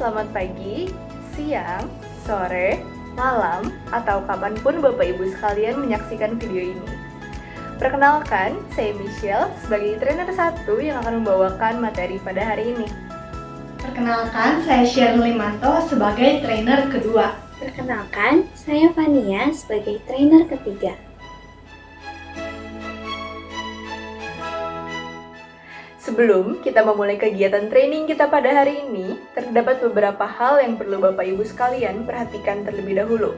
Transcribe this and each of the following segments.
selamat pagi, siang, sore, malam, atau kapanpun Bapak Ibu sekalian menyaksikan video ini. Perkenalkan, saya Michelle sebagai trainer 1 yang akan membawakan materi pada hari ini. Perkenalkan, saya Shirley Manto sebagai trainer kedua. Perkenalkan, saya Fania sebagai trainer ketiga. Sebelum kita memulai kegiatan training kita pada hari ini, terdapat beberapa hal yang perlu Bapak Ibu sekalian perhatikan terlebih dahulu.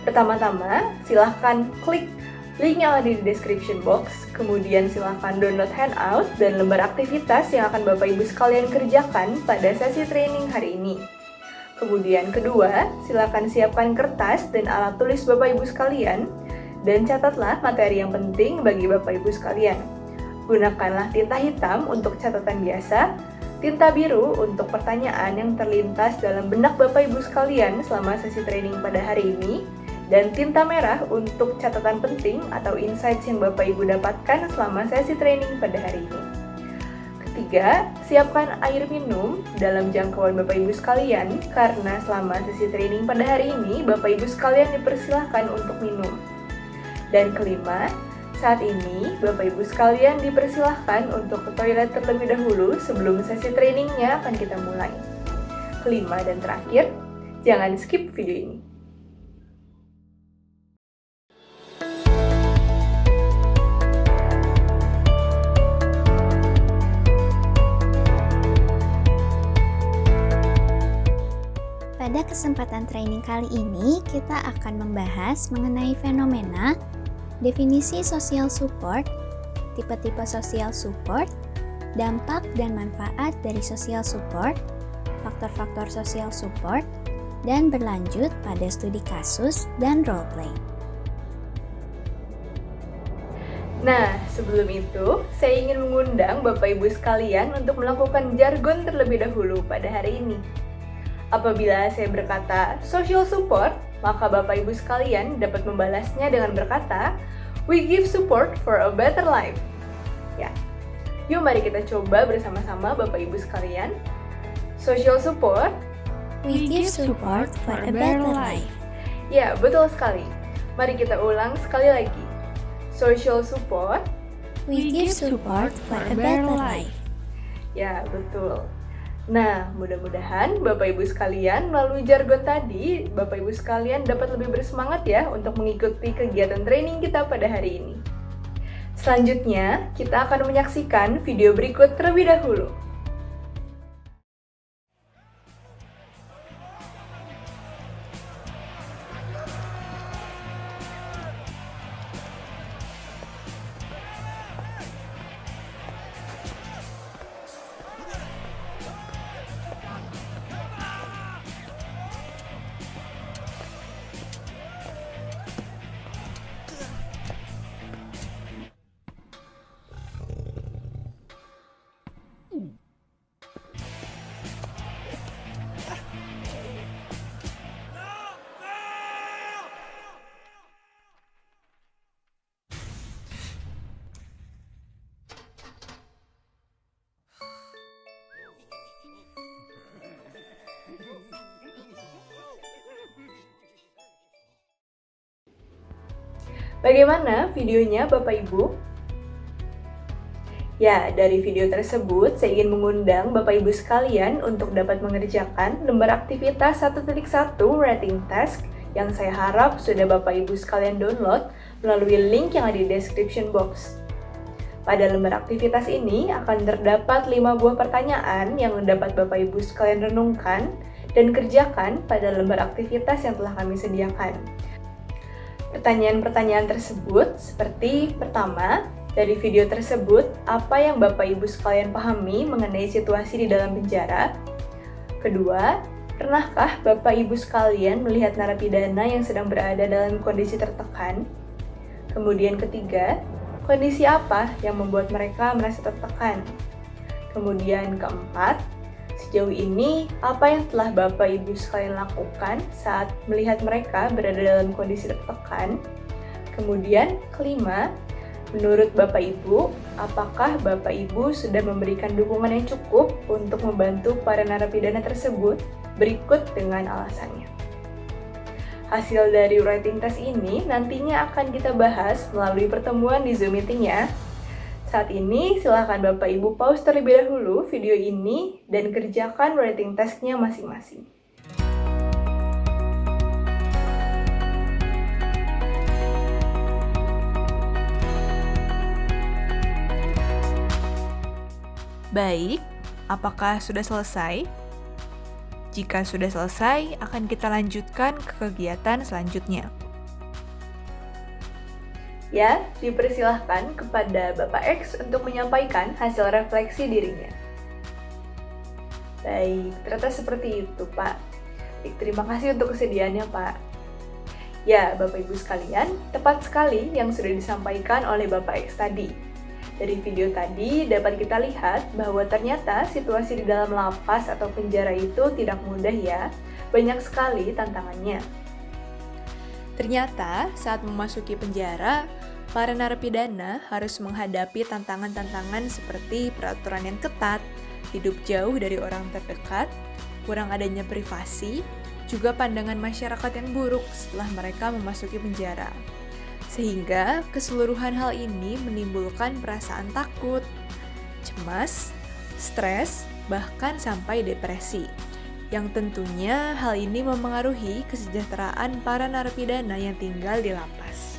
Pertama-tama, silahkan klik link yang ada di description box, kemudian silahkan download handout dan lembar aktivitas yang akan Bapak Ibu sekalian kerjakan pada sesi training hari ini. Kemudian kedua, silahkan siapkan kertas dan alat tulis Bapak Ibu sekalian, dan catatlah materi yang penting bagi Bapak Ibu sekalian. Gunakanlah tinta hitam untuk catatan biasa, tinta biru untuk pertanyaan yang terlintas dalam benak Bapak Ibu sekalian selama sesi training pada hari ini, dan tinta merah untuk catatan penting atau insights yang Bapak Ibu dapatkan selama sesi training pada hari ini. Ketiga, siapkan air minum dalam jangkauan Bapak Ibu sekalian, karena selama sesi training pada hari ini, Bapak Ibu sekalian dipersilahkan untuk minum. Dan kelima, saat ini, Bapak Ibu sekalian dipersilahkan untuk ke toilet terlebih dahulu sebelum sesi trainingnya akan kita mulai. Kelima dan terakhir, jangan skip video ini. Pada kesempatan training kali ini, kita akan membahas mengenai fenomena, definisi social support, tipe-tipe social support, dampak dan manfaat dari social support, faktor-faktor social support, dan berlanjut pada studi kasus dan role play. Nah, sebelum itu, saya ingin mengundang Bapak Ibu sekalian untuk melakukan jargon terlebih dahulu pada hari ini. Apabila saya berkata social support, maka Bapak Ibu sekalian dapat membalasnya dengan berkata, "We give support for a better life." Ya, yuk mari kita coba bersama-sama Bapak Ibu sekalian. Social support, We give support for a better life. ya betul sekali. Mari kita ulang sekali lagi. Social support, We give support for a better life. ya betul. Nah, mudah-mudahan Bapak Ibu sekalian melalui jargon tadi, Bapak Ibu sekalian dapat lebih bersemangat ya untuk mengikuti kegiatan training kita pada hari ini. Selanjutnya, kita akan menyaksikan video berikut terlebih dahulu. Bagaimana videonya Bapak Ibu? Ya, dari video tersebut saya ingin mengundang Bapak Ibu sekalian untuk dapat mengerjakan lembar aktivitas 1.1 rating task yang saya harap sudah Bapak Ibu sekalian download melalui link yang ada di description box. Pada lembar aktivitas ini akan terdapat 5 buah pertanyaan yang dapat Bapak Ibu sekalian renungkan dan kerjakan pada lembar aktivitas yang telah kami sediakan. Pertanyaan-pertanyaan tersebut seperti pertama, dari video tersebut, apa yang Bapak Ibu sekalian pahami mengenai situasi di dalam penjara? Kedua, pernahkah Bapak Ibu sekalian melihat narapidana yang sedang berada dalam kondisi tertekan? Kemudian ketiga, kondisi apa yang membuat mereka merasa tertekan? Kemudian keempat, sejauh ini apa yang telah Bapak Ibu sekalian lakukan saat melihat mereka berada dalam kondisi tertekan? Kemudian kelima, Menurut Bapak Ibu, apakah Bapak Ibu sudah memberikan dukungan yang cukup untuk membantu para narapidana tersebut? Berikut dengan alasannya. Hasil dari writing test ini nantinya akan kita bahas melalui pertemuan di Zoom meeting ya. Saat ini silakan Bapak Ibu pause terlebih dahulu video ini dan kerjakan writing test-nya masing-masing. Baik, apakah sudah selesai? Jika sudah selesai, akan kita lanjutkan ke kegiatan selanjutnya. Ya, dipersilahkan kepada Bapak X untuk menyampaikan hasil refleksi dirinya. Baik, ternyata seperti itu, Pak. Baik, terima kasih untuk kesediaannya, Pak. Ya, Bapak Ibu sekalian, tepat sekali yang sudah disampaikan oleh Bapak X tadi. Dari video tadi dapat kita lihat bahwa ternyata situasi di dalam lapas atau penjara itu tidak mudah ya, banyak sekali tantangannya. Ternyata saat memasuki penjara, para narapidana harus menghadapi tantangan-tantangan seperti peraturan yang ketat, hidup jauh dari orang terdekat, kurang adanya privasi, juga pandangan masyarakat yang buruk setelah mereka memasuki penjara. Sehingga keseluruhan hal ini menimbulkan perasaan takut, cemas, stres, bahkan sampai depresi. Yang tentunya hal ini memengaruhi kesejahteraan para narapidana yang tinggal di lapas.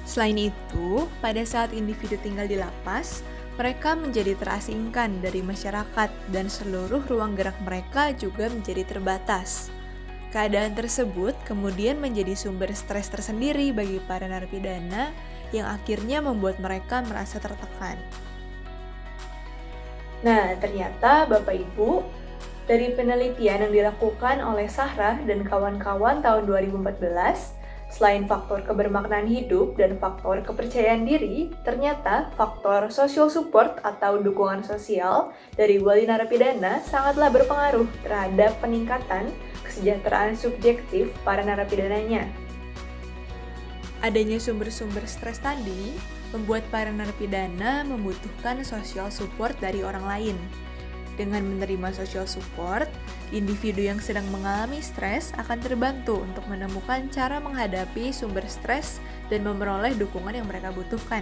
Selain itu, pada saat individu tinggal di lapas, mereka menjadi terasingkan dari masyarakat dan seluruh ruang gerak mereka juga menjadi terbatas. Keadaan tersebut kemudian menjadi sumber stres tersendiri bagi para narapidana yang akhirnya membuat mereka merasa tertekan. Nah, ternyata Bapak Ibu, dari penelitian yang dilakukan oleh Sahrah dan kawan-kawan tahun 2014, selain faktor kebermaknaan hidup dan faktor kepercayaan diri, ternyata faktor social support atau dukungan sosial dari wali narapidana sangatlah berpengaruh terhadap peningkatan kesejahteraan subjektif para narapidananya. Adanya sumber-sumber stres tadi membuat para narapidana membutuhkan social support dari orang lain. Dengan menerima social support, individu yang sedang mengalami stres akan terbantu untuk menemukan cara menghadapi sumber stres dan memperoleh dukungan yang mereka butuhkan.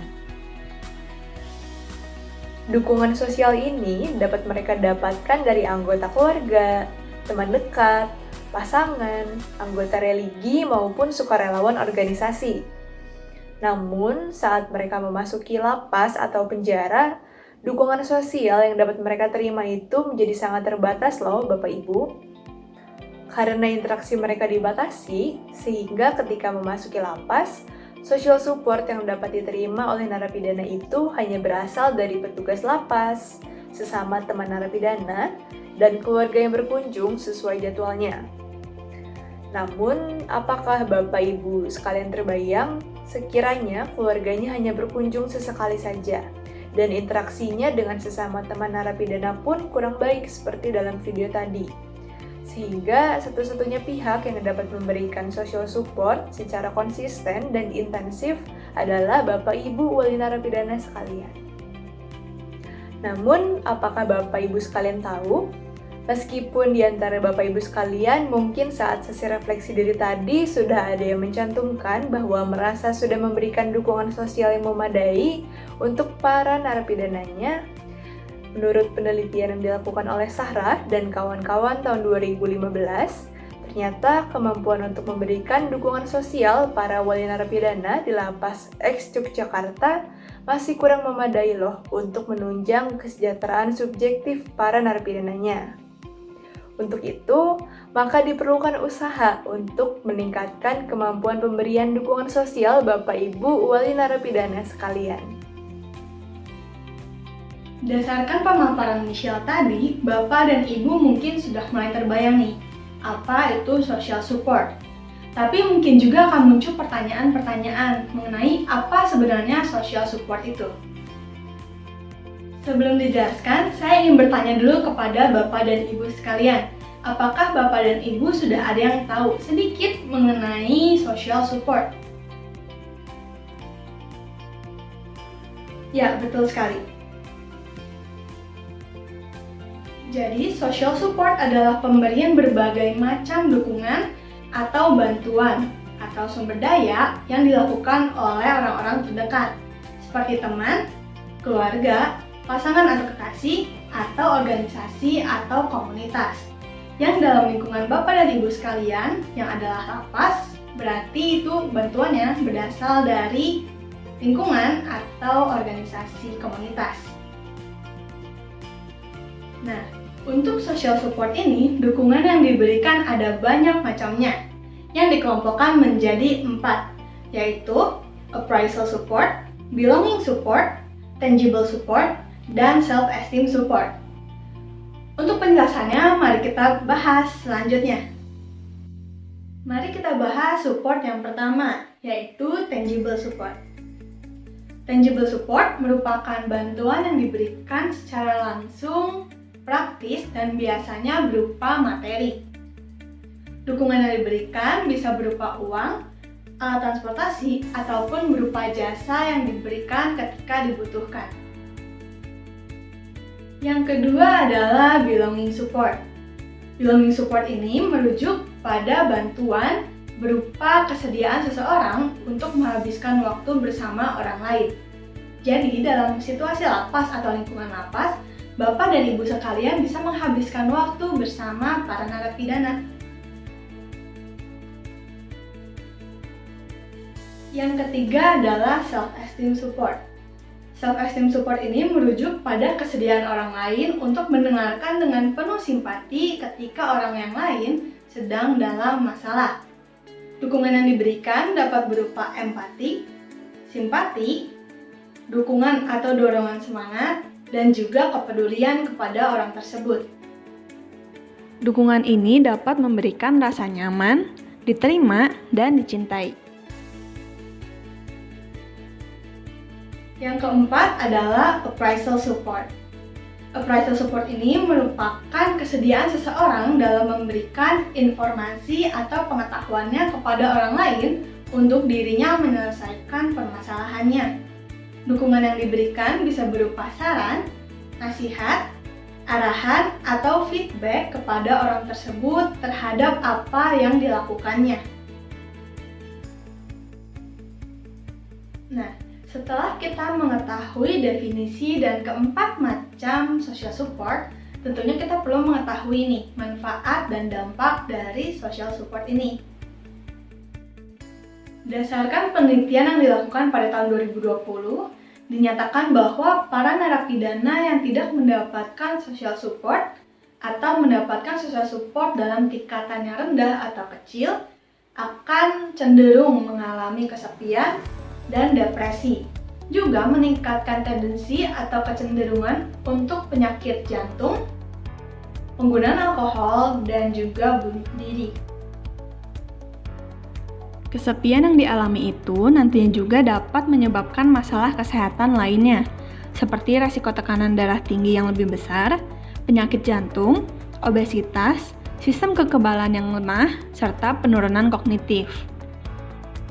Dukungan sosial ini dapat mereka dapatkan dari anggota keluarga, teman dekat, pasangan, anggota religi, maupun sukarelawan organisasi. Namun, saat mereka memasuki lapas atau penjara, dukungan sosial yang dapat mereka terima itu menjadi sangat terbatas loh Bapak Ibu. Karena interaksi mereka dibatasi, sehingga ketika memasuki lapas, social support yang dapat diterima oleh narapidana itu hanya berasal dari petugas lapas, sesama teman narapidana, dan keluarga yang berkunjung sesuai jadwalnya. Namun, apakah Bapak Ibu sekalian terbayang sekiranya keluarganya hanya berkunjung sesekali saja, dan interaksinya dengan sesama teman narapidana pun kurang baik seperti dalam video tadi. Sehingga satu-satunya pihak yang dapat memberikan social support secara konsisten dan intensif adalah Bapak Ibu wali narapidana sekalian. Namun, apakah Bapak Ibu sekalian tahu? Meskipun di antara Bapak Ibu sekalian mungkin saat sesi refleksi diri tadi sudah ada yang mencantumkan bahwa merasa sudah memberikan dukungan sosial yang memadai untuk para narapidananya, menurut penelitian yang dilakukan oleh Sahrah dan kawan-kawan tahun 2015, ternyata kemampuan untuk memberikan dukungan sosial para wali narapidana di Lapas X Yogyakarta masih kurang memadai loh untuk menunjang kesejahteraan subjektif para narapidananya. Untuk itu, maka diperlukan usaha untuk meningkatkan kemampuan pemberian dukungan sosial Bapak Ibu wali narapidana sekalian. Berdasarkan pemaparan Michelle tadi, Bapak dan Ibu mungkin sudah mulai terbayang nih, apa itu social support. Tapi mungkin juga akan muncul pertanyaan-pertanyaan mengenai apa sebenarnya social support itu. Sebelum dijelaskan, saya ingin bertanya dulu kepada Bapak dan Ibu sekalian. Apakah Bapak dan Ibu sudah ada yang tahu sedikit mengenai social support? Ya, betul sekali. Jadi, social support adalah pemberian berbagai macam dukungan atau bantuan atau sumber daya yang dilakukan oleh orang-orang terdekat, seperti teman, keluarga, pasangan atau kekasih, atau organisasi atau komunitas. Yang dalam lingkungan Bapak dan Ibu sekalian yang adalah lapas, berarti itu bantuannya berasal dari lingkungan atau organisasi komunitas. Nah, untuk social support ini, dukungan yang diberikan ada banyak macamnya, yang dikelompokkan menjadi 4, yaitu appraisal support, belonging support, tangible support, dan self-esteem support. Untuk penjelasannya, mari kita bahas selanjutnya. Mari kita bahas support yang pertama, yaitu tangible support. Tangible support merupakan bantuan yang diberikan secara langsung, praktis, dan biasanya berupa materi. Dukungan yang diberikan bisa berupa uang, alat transportasi, ataupun berupa jasa yang diberikan ketika dibutuhkan. Yang kedua adalah belonging support. Belonging support ini merujuk pada bantuan berupa kesediaan seseorang untuk menghabiskan waktu bersama orang lain. Jadi, dalam situasi lapas atau lingkungan lapas, Bapak dan Ibu sekalian bisa menghabiskan waktu bersama para narapidana. Yang ketiga adalah self-esteem support. Self-esteem support ini merujuk pada kesediaan orang lain untuk mendengarkan dengan penuh simpati ketika orang yang lain sedang dalam masalah. Dukungan yang diberikan dapat berupa empati, simpati, dukungan atau dorongan semangat, dan juga kepedulian kepada orang tersebut. Dukungan ini dapat memberikan rasa nyaman, diterima, dan dicintai. Yang keempat adalah appraisal support. Appraisal support ini merupakan kesediaan seseorang dalam memberikan informasi atau pengetahuannya kepada orang lain untuk dirinya menyelesaikan permasalahannya. Dukungan yang diberikan bisa berupa saran, nasihat, arahan, atau feedback kepada orang tersebut terhadap apa yang dilakukannya. Nah, setelah kita mengetahui definisi dan keempat macam social support, tentunya kita perlu mengetahui nih manfaat dan dampak dari social support ini. Berdasarkan penelitian yang dilakukan pada tahun 2020, dinyatakan bahwa para narapidana yang tidak mendapatkan social support atau mendapatkan social support dalam tingkatan yang rendah atau kecil akan cenderung mengalami kesepian dan depresi. Juga meningkatkan tendensi atau kecenderungan untuk penyakit jantung, penggunaan alkohol, dan juga bunuh diri. Kesepian yang dialami itu nantinya juga dapat menyebabkan masalah kesehatan lainnya, seperti resiko tekanan darah tinggi yang lebih besar, penyakit jantung, obesitas, sistem kekebalan yang lemah, serta penurunan kognitif.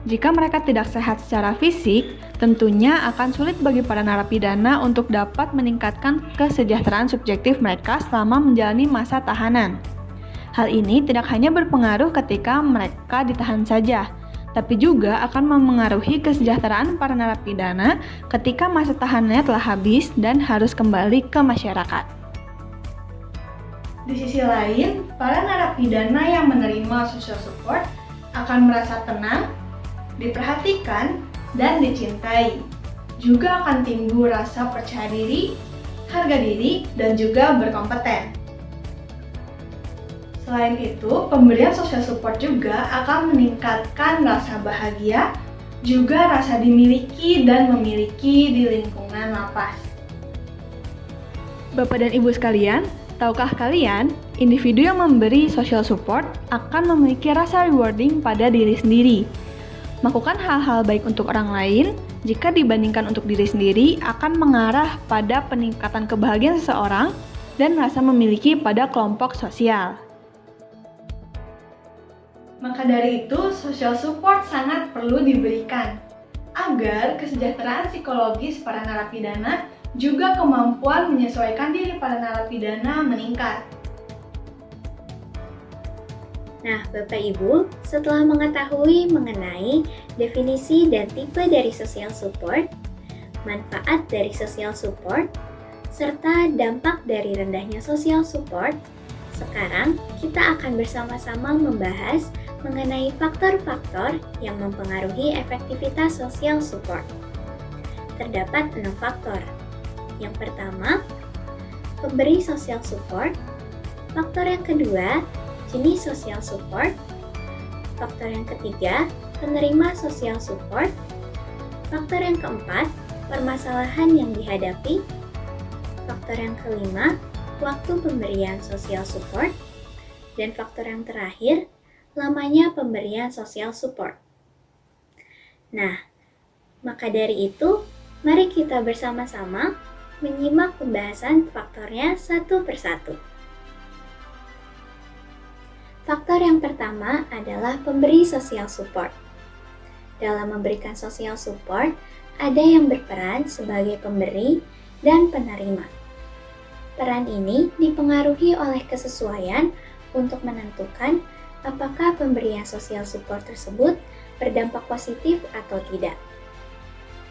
Jika mereka tidak sehat secara fisik, tentunya akan sulit bagi para narapidana untuk dapat meningkatkan kesejahteraan subjektif mereka selama menjalani masa tahanan. Hal ini tidak hanya berpengaruh ketika mereka ditahan saja, tapi juga akan memengaruhi kesejahteraan para narapidana ketika masa tahanannya telah habis dan harus kembali ke masyarakat. Di sisi lain, para narapidana yang menerima social support akan merasa tenang, diperhatikan, dan dicintai. Juga akan timbul rasa percaya diri, harga diri, dan juga berkompeten. Selain itu, pemberian social support juga akan meningkatkan rasa bahagia, juga rasa dimiliki dan memiliki di lingkungan lapas. Bapak dan Ibu sekalian, tahukah kalian, individu yang memberi social support akan memiliki rasa rewarding pada diri sendiri. Melakukan hal-hal baik untuk orang lain, jika dibandingkan untuk diri sendiri, akan mengarah pada peningkatan kebahagiaan seseorang dan rasa memiliki pada kelompok sosial. Maka dari itu, social support sangat perlu diberikan agar kesejahteraan psikologis para narapidana juga kemampuan menyesuaikan diri para narapidana meningkat. Nah, Bapak Ibu, setelah mengetahui mengenai definisi dan tipe dari social support, manfaat dari social support, serta dampak dari rendahnya social support, sekarang kita akan bersama-sama membahas mengenai faktor-faktor yang mempengaruhi efektivitas social support. Terdapat 6 faktor. Yang pertama, pemberi social support. Faktor yang kedua, jenis social support. Faktor yang ketiga, penerima social support. Faktor yang keempat, permasalahan yang dihadapi. Faktor yang kelima, waktu pemberian social support. Dan faktor yang terakhir, lamanya pemberian social support. Nah, maka dari itu, mari kita bersama-sama menyimak pembahasan faktornya satu persatu. Faktor yang pertama adalah pemberi social support. Dalam memberikan social support, ada yang berperan sebagai pemberi dan penerima. Peran ini dipengaruhi oleh kesesuaian untuk menentukan apakah pemberian social support tersebut berdampak positif atau tidak.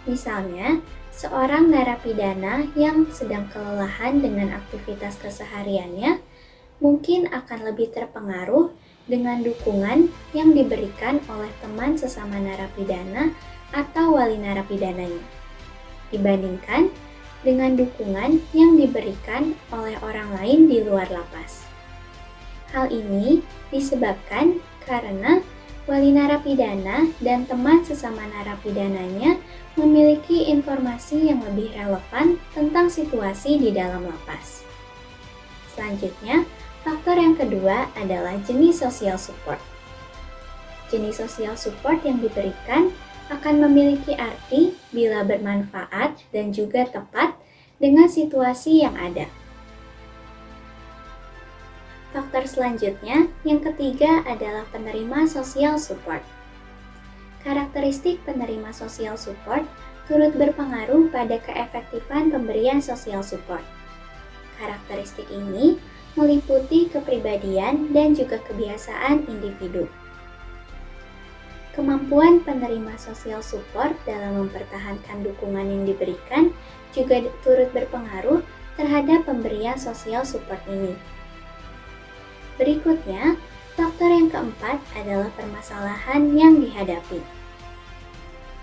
Misalnya, seorang narapidana yang sedang kelelahan dengan aktivitas kesehariannya mungkin akan lebih terpengaruh dengan dukungan yang diberikan oleh teman sesama narapidana atau wali narapidananya, dibandingkan dengan dukungan yang diberikan oleh orang lain di luar lapas. Hal ini disebabkan karena wali narapidana dan teman sesama narapidananya memiliki informasi yang lebih relevan tentang situasi di dalam lapas. Selanjutnya, faktor yang kedua adalah jenis social support. Jenis social support yang diberikan akan memiliki arti bila bermanfaat dan juga tepat dengan situasi yang ada. Faktor selanjutnya, yang ketiga adalah penerima social support. Karakteristik penerima social support turut berpengaruh pada keefektifan pemberian social support. Karakteristik ini meliputi kepribadian dan juga kebiasaan individu. Kemampuan penerima social support dalam mempertahankan dukungan yang diberikan juga turut berpengaruh terhadap pemberian social support ini. Berikutnya, faktor yang keempat adalah permasalahan yang dihadapi.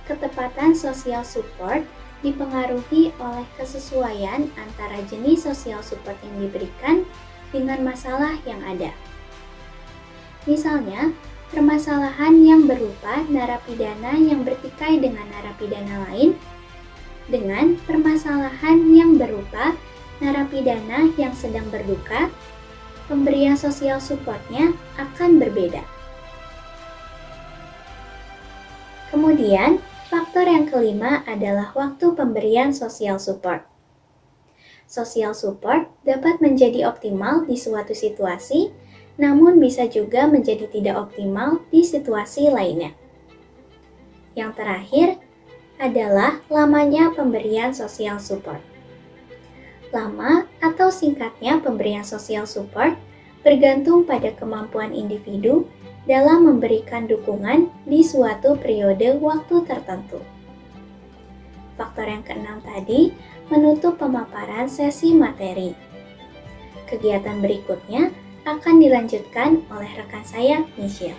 Ketepatan social support dipengaruhi oleh kesesuaian antara jenis social support yang diberikan dengan masalah yang ada. Misalnya, permasalahan yang berupa narapidana yang bertikai dengan narapidana lain dengan permasalahan yang berupa narapidana yang sedang berduka, pemberian social support-nya akan berbeda. Kemudian, faktor yang kelima adalah waktu pemberian social support. Social support dapat menjadi optimal di suatu situasi, namun bisa juga menjadi tidak optimal di situasi lainnya. Yang terakhir adalah lamanya pemberian social support. Lama atau singkatnya pemberian social support bergantung pada kemampuan individu dalam memberikan dukungan di suatu periode waktu tertentu. Faktor yang keenam tadi menutup pemaparan sesi materi. Kegiatan berikutnya akan dilanjutkan oleh rekan saya, Michelle.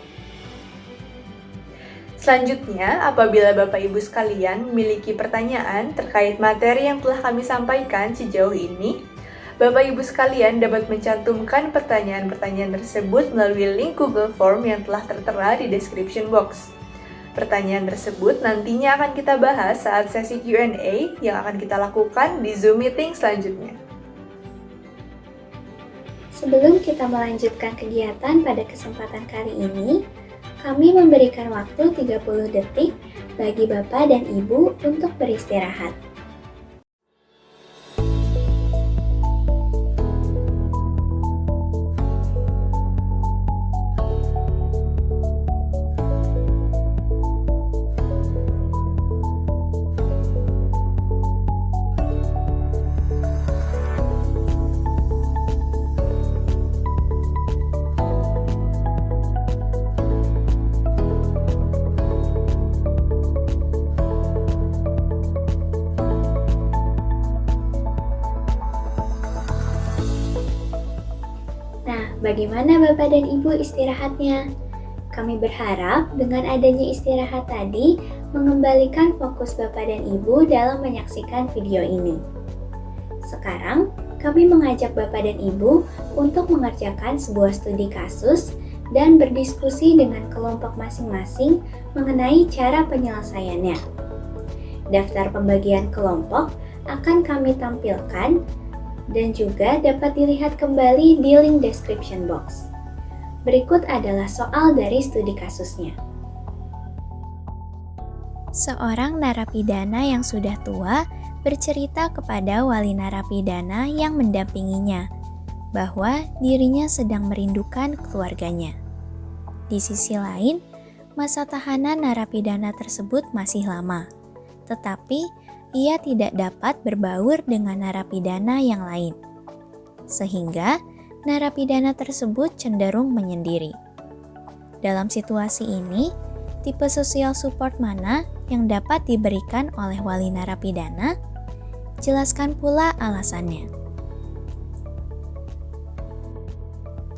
Selanjutnya, apabila Bapak Ibu sekalian memiliki pertanyaan terkait materi yang telah kami sampaikan sejauh ini, Bapak Ibu sekalian dapat mencantumkan pertanyaan-pertanyaan tersebut melalui link Google Form yang telah tertera di description box. Pertanyaan tersebut nantinya akan kita bahas saat sesi Q&A yang akan kita lakukan di Zoom meeting selanjutnya. Sebelum kita melanjutkan kegiatan pada kesempatan kali ini, kami memberikan waktu 30 detik bagi Bapak dan Ibu untuk beristirahat. Bagaimana Bapak dan Ibu istirahatnya? Kami berharap dengan adanya istirahat tadi mengembalikan fokus Bapak dan Ibu dalam menyaksikan video ini. Sekarang, kami mengajak Bapak dan Ibu untuk mengerjakan sebuah studi kasus dan berdiskusi dengan kelompok masing-masing mengenai cara penyelesaiannya. Daftar pembagian kelompok akan kami tampilkan dan juga dapat dilihat kembali di link description box. Berikut adalah soal dari studi kasusnya. Seorang narapidana yang sudah tua bercerita kepada wali narapidana yang mendampinginya bahwa dirinya sedang merindukan keluarganya. Di sisi lain, masa tahanan narapidana tersebut masih lama, tetapi ia tidak dapat berbaur dengan narapidana yang lain. Sehingga narapidana tersebut cenderung menyendiri. Dalam situasi ini, tipe social support mana yang dapat diberikan oleh wali narapidana? Jelaskan pula alasannya.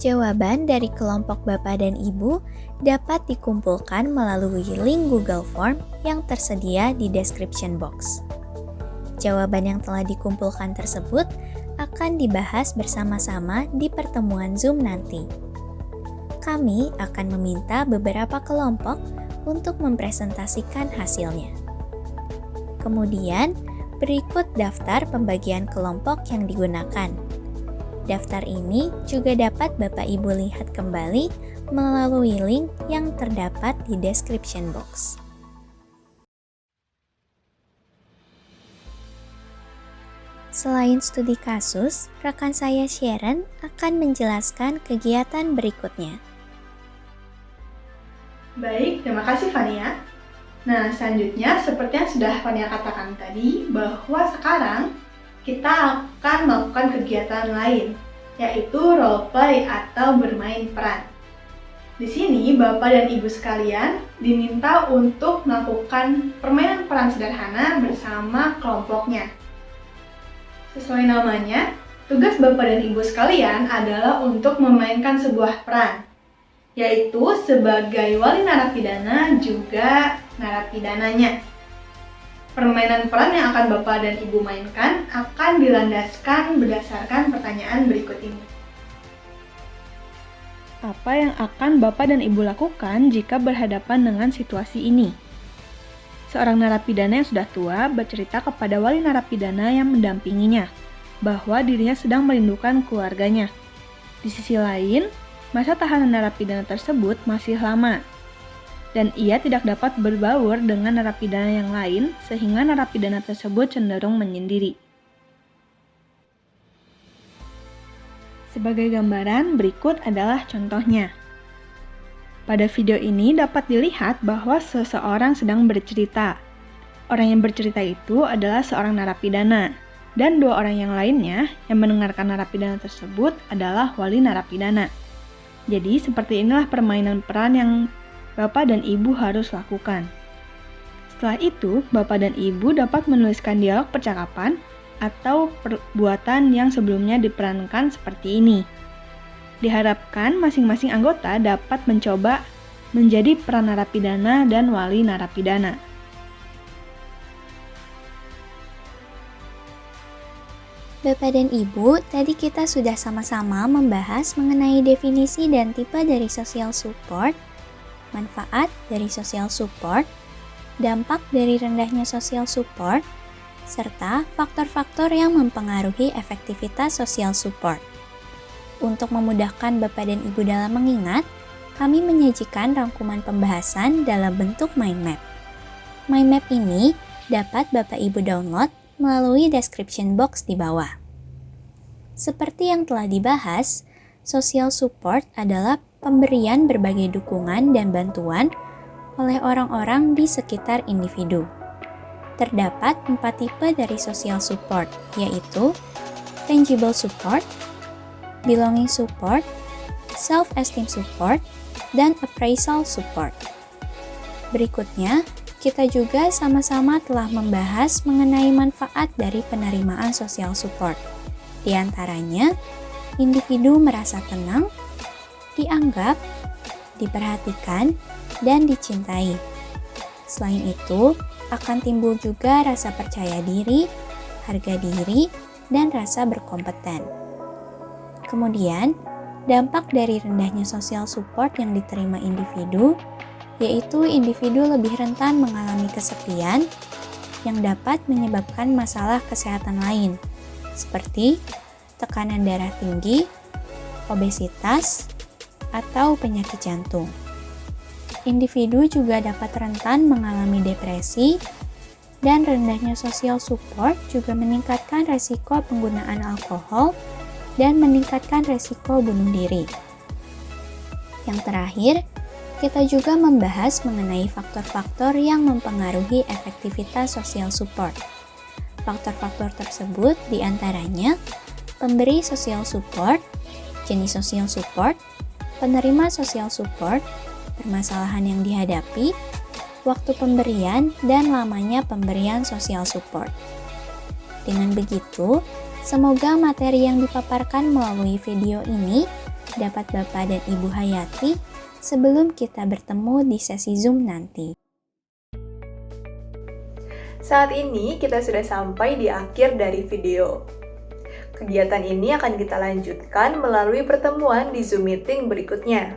Jawaban dari kelompok Bapak dan Ibu dapat dikumpulkan melalui link Google Form yang tersedia di description box. Jawaban yang telah dikumpulkan tersebut akan dibahas bersama-sama di pertemuan Zoom nanti. Kami akan meminta beberapa kelompok untuk mempresentasikan hasilnya. Kemudian, berikut daftar pembagian kelompok yang digunakan. Daftar ini juga dapat Bapak Ibu lihat kembali melalui link yang terdapat di description box. Selain studi kasus, rekan saya Sharon akan menjelaskan kegiatan berikutnya. Baik, terima kasih Fania. Nah, selanjutnya seperti yang sudah Fania katakan tadi, bahwa sekarang kita akan melakukan kegiatan lain, yaitu role play atau bermain peran. Di sini, Bapak dan Ibu sekalian diminta untuk melakukan permainan peran sederhana bersama kelompoknya. Sesuai namanya, tugas Bapak dan Ibu sekalian adalah untuk memainkan sebuah peran, yaitu sebagai wali narapidana juga narapidananya. Permainan peran yang akan Bapak dan Ibu mainkan akan dilandaskan berdasarkan pertanyaan berikut ini. Apa yang akan Bapak dan Ibu lakukan jika berhadapan dengan situasi ini? Seorang narapidana yang sudah tua bercerita kepada wali narapidana yang mendampinginya bahwa dirinya sedang merindukan keluarganya. Di sisi lain, masa tahanan narapidana tersebut masih lama, dan ia tidak dapat berbaur dengan narapidana yang lain sehingga narapidana tersebut cenderung menyendiri. Sebagai gambaran, berikut adalah contohnya. Pada video ini dapat dilihat bahwa seseorang sedang bercerita. Orang yang bercerita itu adalah seorang narapidana, dan dua orang yang lainnya yang mendengarkan narapidana tersebut adalah wali narapidana. Jadi seperti inilah permainan peran yang Bapak dan Ibu harus lakukan. Setelah itu, Bapak dan Ibu dapat menuliskan dialog percakapan atau perbuatan yang sebelumnya diperankan seperti ini. Diharapkan masing-masing anggota dapat mencoba menjadi peran narapidana dan wali narapidana. Bapak dan Ibu, tadi kita sudah sama-sama membahas mengenai definisi dan tipe dari social support, manfaat dari social support, dampak dari rendahnya social support, serta faktor-faktor yang mempengaruhi efektivitas social support. Untuk memudahkan Bapak dan Ibu dalam mengingat, kami menyajikan rangkuman pembahasan dalam bentuk mind map. Mind map ini dapat Bapak Ibu download melalui description box di bawah. Seperti yang telah dibahas, social support adalah pemberian berbagai dukungan dan bantuan oleh orang-orang di sekitar individu. Terdapat 4 tipe dari social support, yaitu tangible support, belonging support, self-esteem support, dan appraisal support. Berikutnya, kita juga sama-sama telah membahas mengenai manfaat dari penerimaan social support. Di antaranya, individu merasa tenang, dianggap, diperhatikan, dan dicintai. Selain itu, akan timbul juga rasa percaya diri, harga diri, dan rasa berkompeten. Kemudian, dampak dari rendahnya social support yang diterima individu, yaitu individu lebih rentan mengalami kesepian yang dapat menyebabkan masalah kesehatan lain, seperti tekanan darah tinggi, obesitas, atau penyakit jantung. Individu juga dapat rentan mengalami depresi, dan rendahnya social support juga meningkatkan resiko penggunaan alkohol dan meningkatkan resiko bunuh diri. Yang terakhir, kita juga membahas mengenai faktor-faktor yang mempengaruhi efektivitas social support. Faktor-faktor tersebut diantaranya pemberi social support, jenis social support, penerima social support, permasalahan yang dihadapi, waktu pemberian, dan lamanya pemberian social support. Dengan begitu, semoga materi yang dipaparkan melalui video ini dapat Bapak dan Ibu hayati sebelum kita bertemu di sesi Zoom nanti. Saat ini kita sudah sampai di akhir dari video. Kegiatan ini akan kita lanjutkan melalui pertemuan di Zoom meeting berikutnya.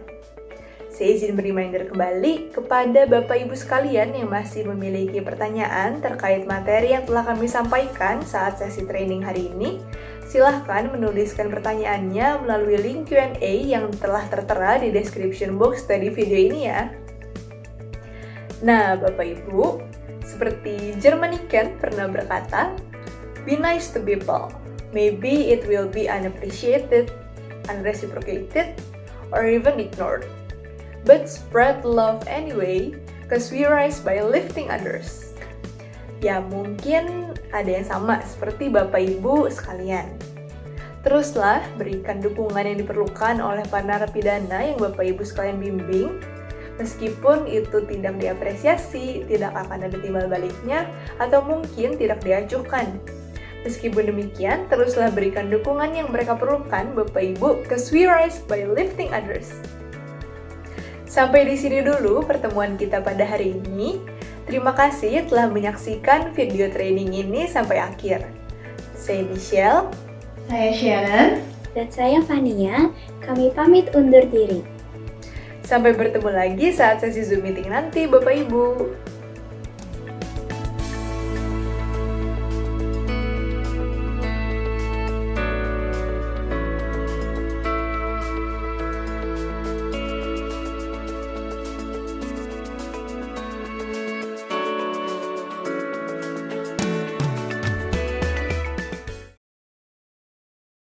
Saya izin beri-reminder kembali kepada Bapak Ibu sekalian yang masih memiliki pertanyaan terkait materi yang telah kami sampaikan saat sesi training hari ini. Silahkan menuliskan pertanyaannya melalui link Q&A yang telah tertera di description box dari video ini ya. Nah, Bapak Ibu, seperti Germany Ken pernah berkata, "Be nice to people. Maybe it will be unappreciated, unreciprocated, or even ignored. But spread love anyway, cause we rise by lifting others." Ya mungkin ada yang sama seperti Bapak Ibu sekalian. Teruslah berikan dukungan yang diperlukan oleh para narapidana yang Bapak Ibu sekalian bimbing. Meskipun itu tidak diapresiasi, tidak akan ada timbal baliknya, atau mungkin tidak diacuhkan. Meskipun demikian, teruslah berikan dukungan yang mereka perlukan Bapak Ibu, cause we rise by lifting others. Sampai di sini dulu pertemuan kita pada hari ini. Terima kasih telah menyaksikan video training ini sampai akhir. Saya Michelle. Saya Sharon. Dan saya Fania, kami pamit undur diri. Sampai bertemu lagi saat sesi Zoom meeting nanti, Bapak Ibu.